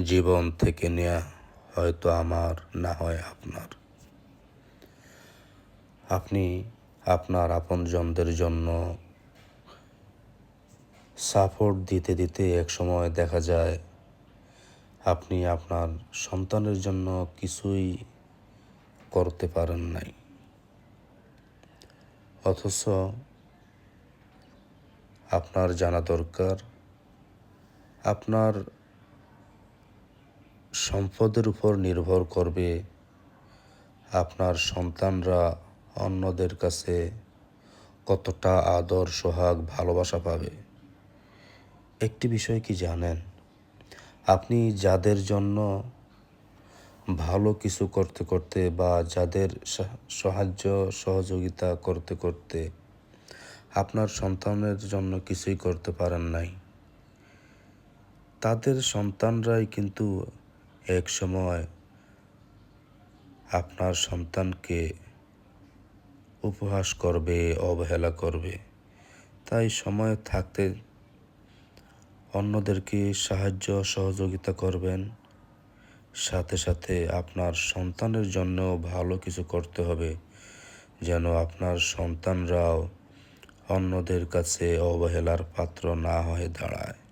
জীবন থেকে নেয়া, হয়তো আমার, না হয় আপনার। আপনি আপনার আপনজনদের জন্য সাপোর্ট দিতে দিতে একসময় দেখা যায় আপনি আপনার সন্তানের জন্য কিছুই করতে পারেন নাই। অথচ আপনার জানা দরকার, আপনার সম্পদের উপর নির্ভর করবে আপনার সন্তানরা অন্যদের কাছে কতটা আদর, সোহাগ, ভালোবাসা পাবে। একটি বিষয় কি জানেন? আপনি যাদের জন্য ভালো কিছু করতে করতে বা যাদের সাহায্য সহযোগিতা করতে করতে আপনার সন্তানের জন্য কিছুই করতে পারেন নাই, তাদের সন্তানরাই কিন্তু এক সময় আপনার সন্তানকে উপহাস করবে, অবহেলা করবে। তাই সময় থাকতে অন্যদেরকে সাহায্য সহযোগিতা করবেন, সাথে সাথে আপনার সন্তানের জন্য ভালো কিছু করতে হবে, যেন আপনার সন্তানরাও অন্যদের কাছে অবহেলার পাত্র না হয়ে দাঁড়ায়।